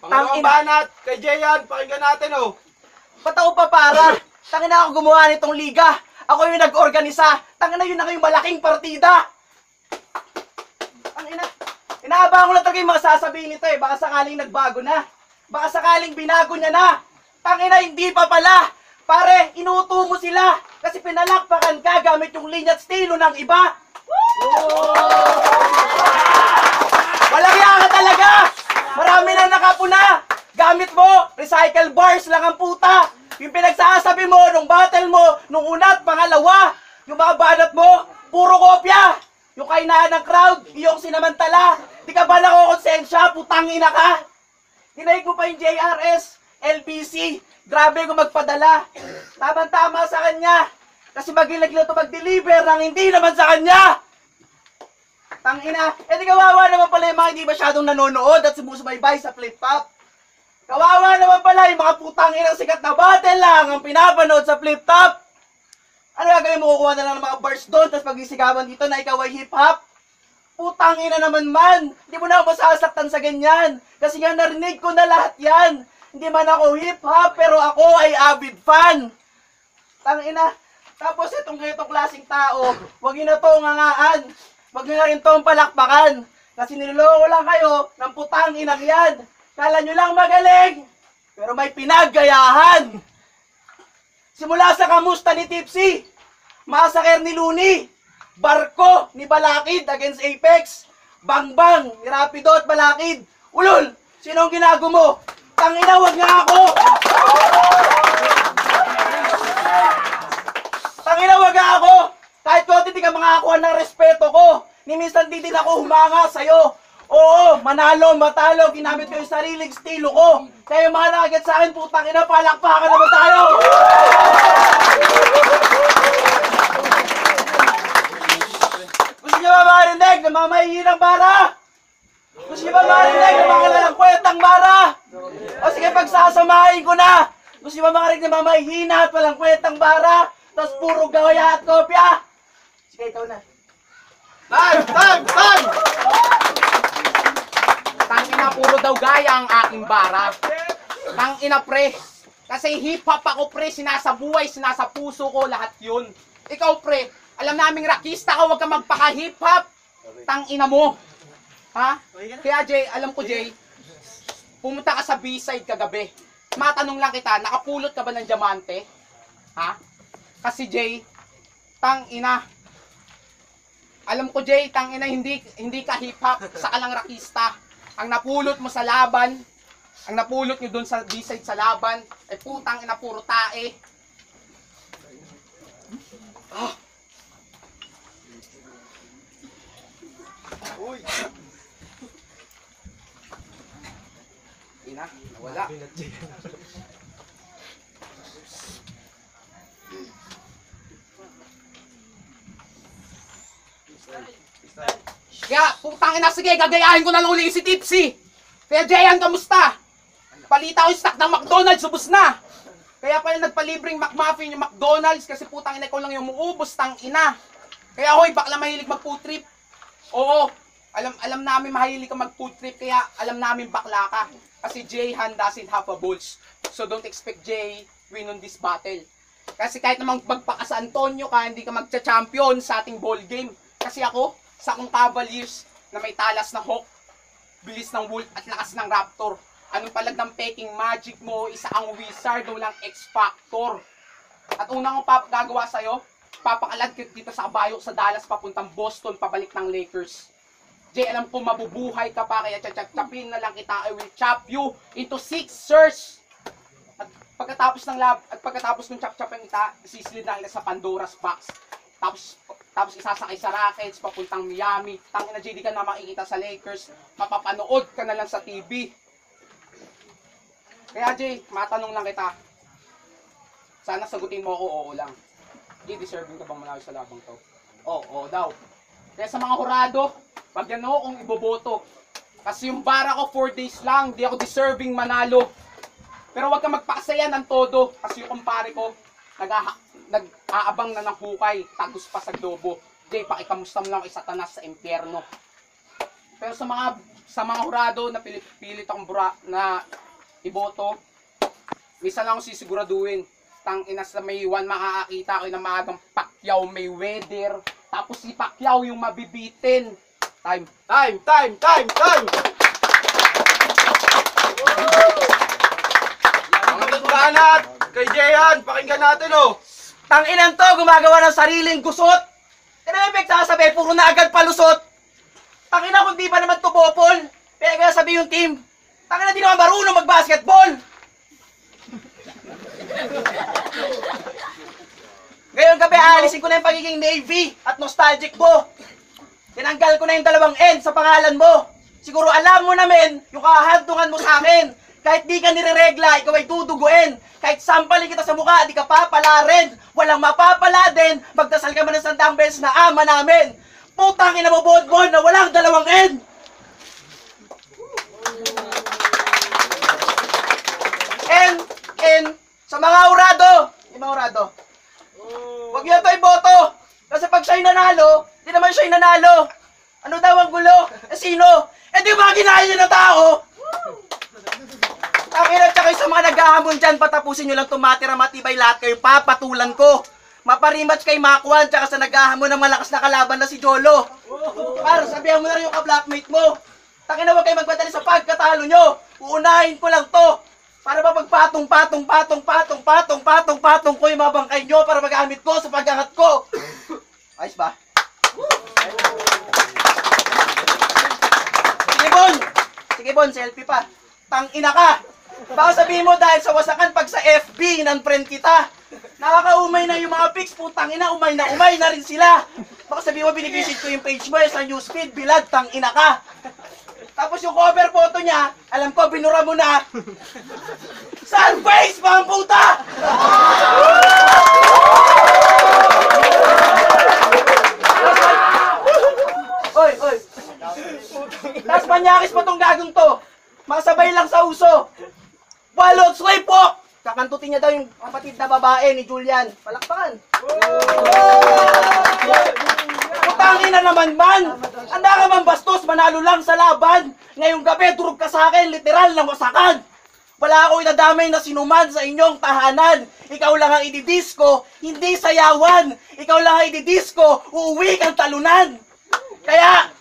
Pangalawang banat, kay Jayan, pakinggan natin oh. Pataw pa para. Tangina ako gumawa nitong liga. Ako yung nag-organisa. Tangina yun na kayong malaking partida. Tangina. Inaabangan ko lang talaga yung mga sasabihin nito eh. Baka sakaling nagbago na. Baka sakaling binago niya na. Tangina hindi pa pala. Pare, inuuto mo sila. Kasi pinalakpakan ka gamit yung linya at estilo ng iba. Walang iya ka talaga. Marami na nakapuna. Gamit mo, recycle bars lang ang puta. Yung pinagsasabi mo, nung battle mo, nung una at pangalawa, yung mga banat mo, puro kopya. Yung kainaan ng crowd, iyong sinamantala. Di ka ba nakokonsensya, putang ina ka? Tinaig mo pa yung JRS, LBC, grabe kung magpadala. Tama-tama sa kanya. Kasi magilag na ito mag-deliver ng hindi naman sa kanya. Tangina, di kawawa naman pala yung mga hindi masyadong nanonood at sumusubaybay sa flip-top. Kawawa naman pala yung mga putang inang sikat na battle lang ang pinapanood sa flip-top. Ano gagawin mo? Kukuha na lang ng mga bars doon tapos pag-isigawan dito na ikaw ay hip-hop? Putang ina naman man! Hindi mo na ako masasaktan sa ganyan. Kasi nga narinig ko na lahat yan. Hindi man ako hip-hop pero ako ay avid fan. Tangina. Tapos itong klaseng tao, wag nyo na itong ngangaan. Wag nyo na rin itong palakpakan. Kasi niloloko lang kayo ng putang inang yan. Kala nyo lang magaling, pero may pinaggayahan. Simula sa kamusta ni Tipsy, masaker ni Looney, barko ni Balakid against Apex, bangbang ni Rapido at Balakid. Ulol, sino ang ginago mo? Tangina, wag nga ako! Tangina, wag nga ako! Kahit konti di ka makakakuha ng respeto ko, ni minsan di din ako humanga sa'yo. Oo, manalo, matalo, ginamit ko yung sariling estilo ko. Kaya yung mga nakagat sa akin, putang ina, palakpakan naman tayo! Gusto niyo ba marinig na mga mahihinang bara? Gusto niyo ba marinig na mga lalang kwentang bara? O sige, pagsasamahin ko na! Gusto niyo ba marinig na mga mahihina at walang kwentang bara? Tapos puro gawaya at kopya? Sige, ikaw na. Tag! Tangina, puro daw gaya ang aking bara. Tangina, pre. Kasi hip-hop ako, pre. Sinasabuhay, sinasapuso ko, lahat yun. Ikaw, pre, alam naming rakista ka, huwag ka magpaka-hip-hop. Tangina mo. Ha? Kaya, Jay, alam ko, Jay, pumunta ka sa B-side kagabi. Matanong lang kita, nakapulot ka ba ng diamante? Ha? Kasi, Jay, tangina. Alam ko, Jay, tangina, hindi ka hip-hop, sa kalang rakista. Ang napulot mo sa laban, ang napulot nyo dun sa B-side sa laban, ay putang ina, puro tae. Ah. Uy. Ina, nawala. Kaya, putang ina, sige, gagayahin ko na lang uli si Tipsy. Kaya, Jayan, kamusta? Palita ko yung stock ng McDonald's, ubos na. Kaya pala nagpalibreng McMuffin yung McDonald's kasi putang ina, ikaw lang yung umuubos, tang ina. Kaya, hoy, bakla mahilig mag-food trip. Oo, alam namin mahilig ka mag-food trip, kaya alam namin bakla ka. Kasi Jayan doesn't have a balls. So, don't expect Jay win on this battle. Kasi kahit namang magpaka sa Antonio ka, hindi ka magcha-champion sa ating ball game. Kasi ako, sa akong Cavaliers na may talas na Hawk, bilis ng Wolf at lakas ng Raptor. Anong palag ng peking magic mo, isa ang wizard, walang X-Factor. At unang kong gagawa sa'yo, papakalad kita dito sa kabayo sa Dallas papuntang Boston, pabalik ng Lakers. Jay, alam ko mabubuhay ka pa, kaya chapin na lang kita, I will chop you into sixers. At pagkatapos ng chap-chapin kita, sisilid na kita sa Pandora's box. Tapos isasakay sa Rockets, papuntang Miami. Tangina, Jay, di ka na makikita sa Lakers. Mapapanood ka na lang sa TV. Kaya, Jay, matanong lang kita. Sana sagutin mo ako, oo lang. Jay, deserving ka bang manalo sa labang to? Oo daw. Kaya sa mga hurado, pag yan ako kung iboboto. Kasi yung bara ko 4 days lang, di ako deserving manalo. Pero wag ka magpakasaya ng todo. Kasi yung kumpare ko, nag-aabang na ng hukay, tagos pa sa globo. Jay, pakikamusta mo lang kay Satanas sa impyerno. Pero sa mga sa mga hurado na pilit akong na iboto, misa lang akong sisiguraduhin. Tang ina sa May 1, makakakita kayo ng maagang Pacquiao Mayweather. Tapos si Pacquiao yung mabibitin. Time. Mga tutulana at kay Jayan, pakinggan natin oh. Tanginan to, gumagawa ng sariling gusot. Kaya naman sasabi, puro na agad palusot. Tangina kung di pa naman tubopol. Kaya kaya sabi yung team, tangina di naman marunong mag-basketball. Ngayong gabi, aalisin ko na yung pagiging Navy at nostalgic mo. Tinanggal ko na yung 2 N sa pangalan mo. Siguro alam mo namin yung kahandungan mo sa akin. Kahit di ka nireregla, ikaw ay duduguin. Kahit sampalin kita sa mukha, di ka papala rin. Walang mapapala din. Magdasal ka man ng 100 beses na ama namin. Putang ina mo, bon na walang 2 N. N sa mga urado. Yung mga urado. Huwag niyo ito iboto. Kasi pag siya'y nanalo, di naman siya'y nanalo. Ano daw ang gulo? Sino? Di ba ginaya niyo na tao? Takina tsaka sa mga naghahamon dyan, patapusin nyo lang tumatira matibay lahat kayo, papatulan ko. Maparimatch kay Makwan tsaka sa naghahamon ng malakas na kalaban na si Jolo. Par, sabihan mo na rin yung ka-blackmate mo. Takina huwag kayo magpadali sa pagkatalo nyo. Uunahin ko lang to. Para mapagpatong ko yung mga bangkay nyo para magamit ko sa pag-angat ko. Ayos ba? Sige Bon, selfie pa. Tangina ka. Baka sabihin mo dahil sa wasakan pag sa FB, nan-friend kita. Nakakaumay na yung mga pics, putang ina, umay na rin sila. Baka sabihin mo, binibisit ko yung page mo sa newsfeed, bilad, tangina ka. Tapos yung cover photo niya, alam ko, binura mo na. Saan face, mga puta? Oy. Tapos manyakis pa tong gagong to. Masabay lang sa uso. Walot, swipe walk! Kakantutin niya daw yung kapatid na babae ni Julian. Palakpakan. Putangin na naman man! Anda ka man bastos, manalo lang sa laban. Ngayong gabi, durog ka sa akin, literal na wasakan. Wala ako itadamay na sinuman sa inyong tahanan. Ikaw lang ang ididisco, hindi sayawan. Ikaw lang ang ididisco, uuwi kang talunan. Kaya,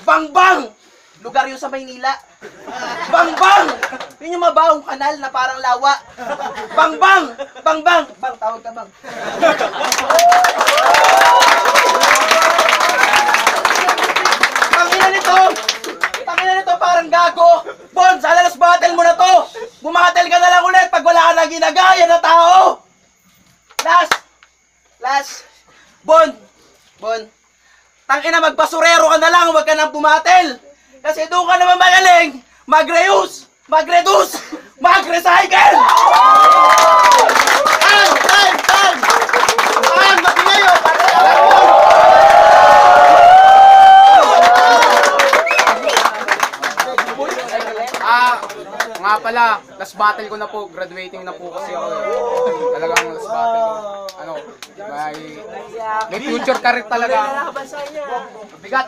bang-bang! Lugar yun sa Maynila. Bang-bang! Yun yung mabahong kanal na parang lawa. Bang-bang! Bang-bang! Bang, tawag ka bang. Tangina nito parang gago. Bon, sa lalas battle mo na to. Bumatel ka na lang ulit pag wala ka na ginagaya na tao. Last. Bon. Tangina, magbasurero ka na lang, huwag ka nang bumatel. Kasi doon ka naman magaling, mag-reuse, mag-reduce, mag-recycle! Time! Magingay o! Nga pala, last battle ko na po, graduating na po kasi ako. Talagang last battle ko. May future career talaga.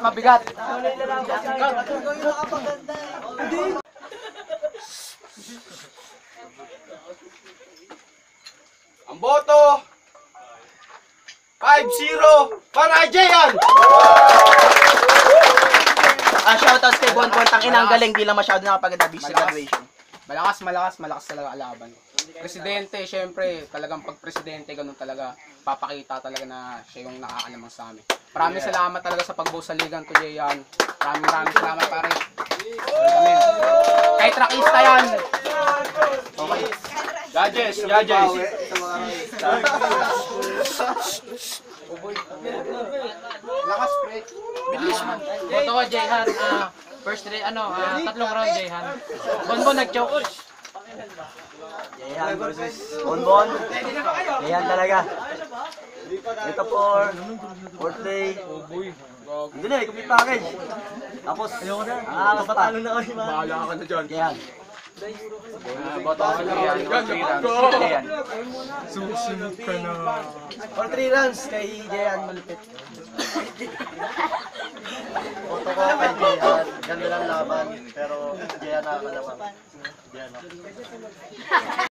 Mabigat. Ang boto 5-0 para Jayan. Shoutouts kay Bon, tangina ang galing, di lang masyado nakapag-abis sa graduation. Malakas talaga alaban. Presidente, syempre, talagang pag presidente, ganun talaga, papakita talaga na siya yung nakakalamang sa amin. Maraming salamat talaga sa pag-vote sa Ligan to Jayan. Maraming salamat pare. Kahit rakista yan. Okay. Judges. Lakas, pre. Bilis man. Boto ko, Jayhan. First day, tatlong round, Jayhan. Bonbon nag-choke. Jayan versus Bonbon. Jayan talaga. Ito fourth day. Hindi na, complete package. Tapos, nakakapatalo na kami. Bahala ka na dyan. Jayan. Boto ko Jayan. Jayan. Susunod ka na. All 3 rounds kay Jayan malupit. Boto ko kay Jayan. Ganda lang laban, pero Jayan nakakalaban. Jayan ako.